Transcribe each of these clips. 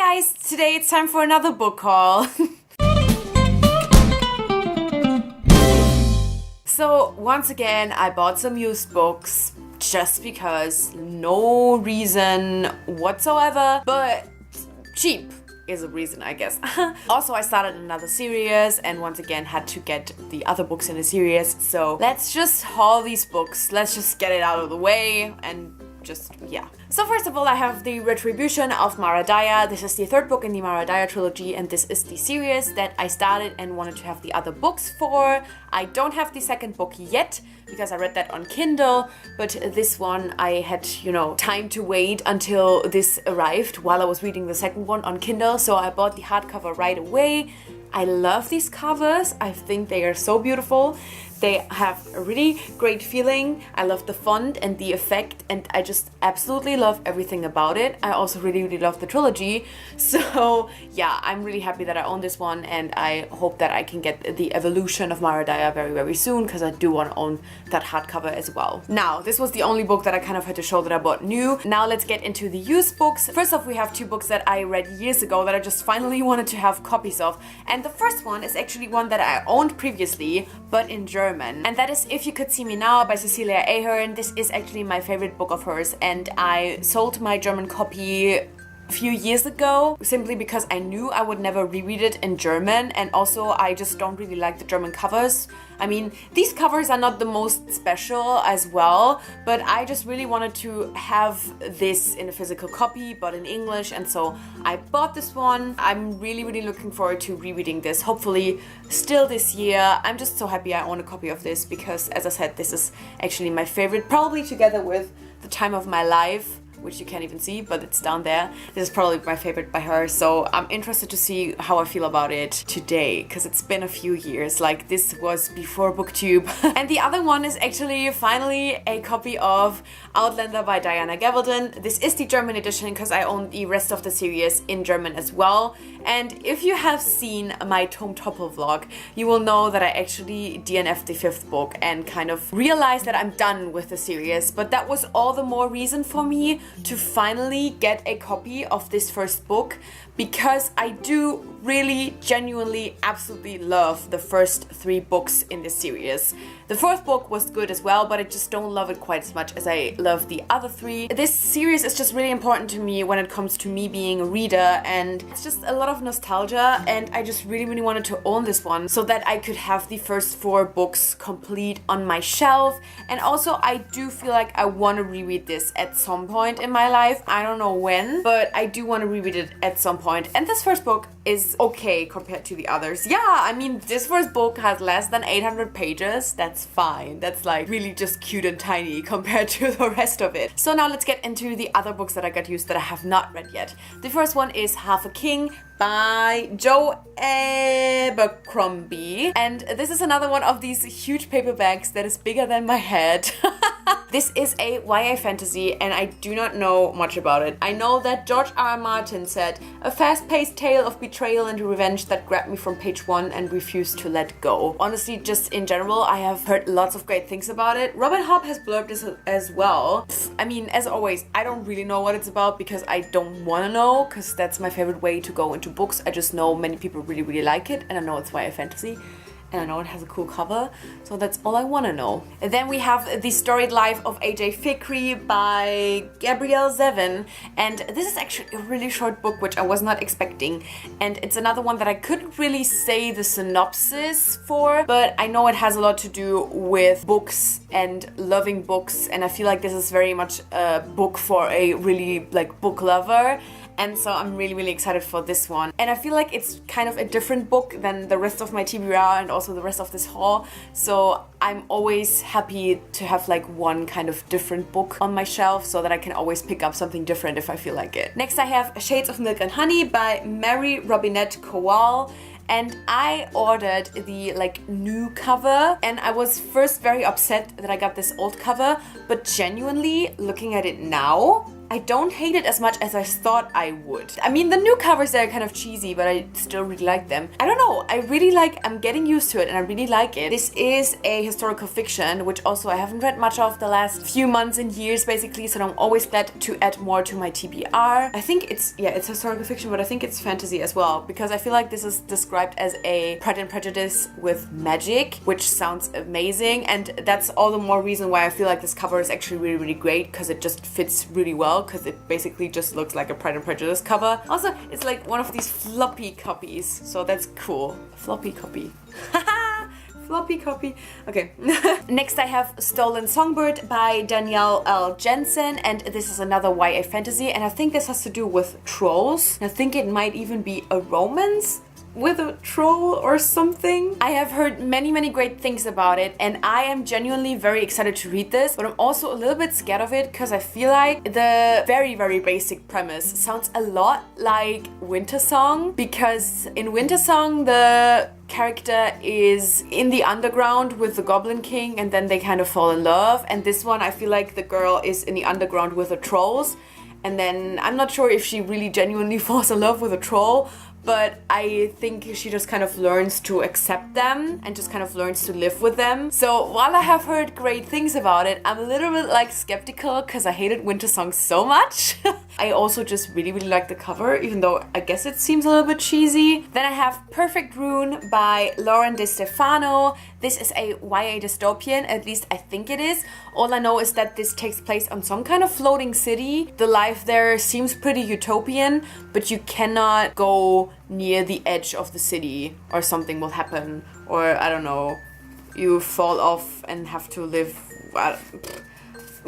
guys, today it's time for another book haul. So once again, I bought some used books just because, no reason whatsoever, but cheap is a reason, I guess. Also, I started another series and once again had to get the other books in the series, so let's just haul these books. Let's just get it out of the way and yeah. So first of all, I have the Retribution of Mara Daya. This is the third book in the Mara Daya trilogy, and this is the series that I started and wanted to have the other books for. I don't have the second book yet because I read that on Kindle, but this one I had, time to wait until this arrived while I was reading the second one on Kindle, so I bought the hardcover right away. I love these covers. I think they are so beautiful. They have a really great feeling. I love the font and the effect, and I just absolutely love everything about it. I also really love the trilogy. So yeah, I'm really happy that I own this one, and I hope that I can get the Evolution of Mara Daya very soon, because I do want to own that hardcover as well. Now, this was the only book that I kind of had to show that I bought new. Now let's get into the used books. First off, we have two books that I read years ago that I just finally wanted to have copies of. And the first one is actually one that I owned previously, but in German. And that is If You Could See Me Now by Cecilia Ahern. This is actually my favorite book of hers, and I sold my German copy a few years ago simply because I knew I would never reread it in German, and also I just don't really like the German covers. I mean, these covers are not the most special as well, but I just really wanted to have this in a physical copy, but in English, and so I bought this one. I'm really looking forward to rereading this, hopefully still this year. I'm just so happy I own a copy of this because, as I said, this is actually my favorite, probably together with The Time of My Life, which you can't even see, but it's down there. This is probably my favorite by her, so I'm interested to see how I feel about it today, because it's been a few years. Like, this was before BookTube. And the other one is actually finally a copy of Outlander by Diana Gabaldon. This is the German edition, because I own the rest of the series in German as well. And if you have seen my Tome Topple vlog, you will know that I actually DNF'd the fifth book and kind of realized that I'm done with the series, but that was all the more reason for me to finally get a copy of this first book, because I do really, genuinely, absolutely love the first three books in this series. The fourth book was good as well, but I just don't love it quite as much as I love the other three. This series is just really important to me when it comes to me being a reader, and it's just a lot of nostalgia, and I just really wanted to own this one so that I could have the first four books complete on my shelf. And also, I do feel like I want to reread this at some point in my life. I don't know when, but I do want to reread it at some point. And this first book is okay compared to the others. Yeah, I mean, this first book has less than 800 pages. That's fine. That's like really just cute and tiny compared to the rest of it. So now let's get into the other books that I got used that I have not read yet. The first one is Half a King by Joe Abercrombie. And this is another one of these huge paperbacks that is bigger than my head. This is a YA fantasy, and I do not know much about it. I know that George R. R. Martin said, "A fast-paced tale of betrayal and revenge that grabbed me from page one and refused to let go." Honestly, just in general, I have heard lots of great things about it. Robert Hobb has blurbed this as well. I mean, as always, I don't really know what it's about because I don't want to know, because that's my favorite way to go into books. I just know many people really like it, and I know it's YA fantasy. And I know it has a cool cover, so that's all I want to know. And then we have The Storied Life of A.J. Fikri by Gabrielle Zevin. And this is actually a really short book, which I was not expecting. And it's another one that I couldn't really say the synopsis for, but I know it has a lot to do with books and loving books. And I feel like this is very much a book for a really book lover. And so I'm really excited for this one. And I feel like it's kind of a different book than the rest of my TBR and also the rest of this haul. So I'm always happy to have one kind of different book on my shelf so that I can always pick up something different if I feel like it. Next I have Shades of Milk and Honey by Mary Robinette Kowal. And I ordered the new cover, and I was first very upset that I got this old cover, but genuinely looking at it now, I don't hate it as much as I thought I would. I mean, the new covers, they're kind of cheesy, but I still really like them. I don't know, I'm getting used to it and I really like it. This is a historical fiction, which also I haven't read much of the last few months and years basically, so I'm always glad to add more to my TBR. I think it's historical fiction, but I think it's fantasy as well, because I feel like this is described as a Pride and Prejudice with magic, which sounds amazing, and that's all the more reason why I feel like this cover is actually really, really great, because it just fits really well, because it basically just looks like a Pride and Prejudice cover. Also, it's like one of these floppy copies, so that's cool. Floppy copy. Floppy copy. Okay. Next I have Stolen Songbird by Danielle L. Jensen, and this is another YA fantasy, and I think this has to do with trolls. I think it might even be a romance with a troll or something. I have heard many, many great things about it, and I am genuinely very excited to read this, but I'm also a little bit scared of it because I feel like the very, very basic premise sounds a lot like Winter Song, because in Winter Song the character is in the underground with the Goblin King and then they kind of fall in love, and this one I feel like the girl is in the underground with the trolls, and then I'm not sure if she really genuinely falls in love with a troll, but I think she just kind of learns to accept them and just kind of learns to live with them. So while I have heard great things about it, I'm a little bit like skeptical because I hated Winter Song so much. I also just really, really like the cover, even though I guess it seems a little bit cheesy. Then I have Perfect Rune by Lauren De Stefano. This is a YA dystopian, at least I think it is. All I know is that this takes place on some kind of floating city. The life there seems pretty utopian, but you cannot go near the edge of the city or something will happen. Or I don't know, you fall off and have to live...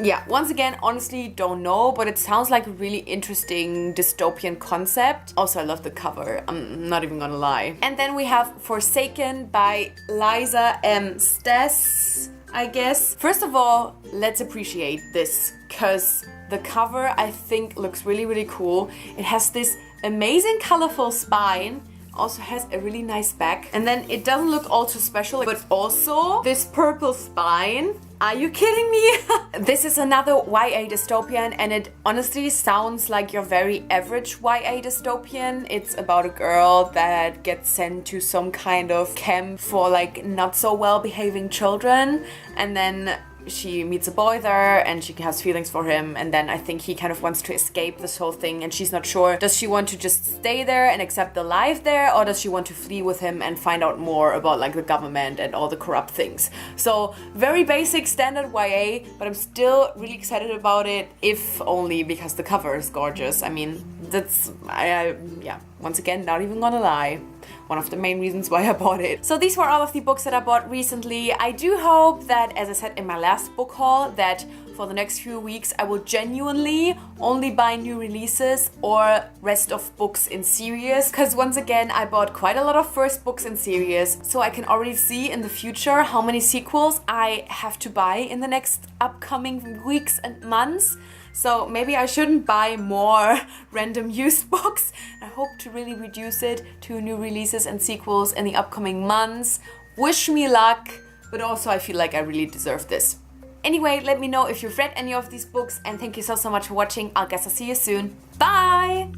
Yeah, once again, honestly, don't know, but it sounds like a really interesting dystopian concept. Also, I love the cover, I'm not even gonna lie. And then we have Forsaken by Liza M. Stess, I guess. First of all, let's appreciate this, because the cover, I think, looks really, really cool. It has this amazing colorful spine, also has a really nice back, and then it doesn't look all too special, but also this purple spine. Are you kidding me? This is another YA dystopian, and it honestly sounds like your very average YA dystopian. It's about a girl that gets sent to some kind of camp for like not so well behaving children, and then she meets a boy there and she has feelings for him, and then I think he kind of wants to escape this whole thing and she's not sure. Does she want to just stay there and accept the life there, or does she want to flee with him and find out more about like the government and all the corrupt things? So very basic standard YA, but I'm still really excited about it, if only because the cover is gorgeous. I mean, that's, yeah, once again, not even gonna lie, one of the main reasons why I bought it. So these were all of the books that I bought recently. I do hope that, as I said in my last book haul, that for the next few weeks I will genuinely only buy new releases or rest of books in series, because once again I bought quite a lot of first books in series, so I can already see in the future how many sequels I have to buy in the next upcoming weeks and months. So maybe I shouldn't buy more random used books. I hope to really reduce it to new releases and sequels in the upcoming months. Wish me luck, but also I feel like I really deserve this. Anyway, let me know if you've read any of these books, and thank you so much for watching. I guess I'll see you soon. Bye!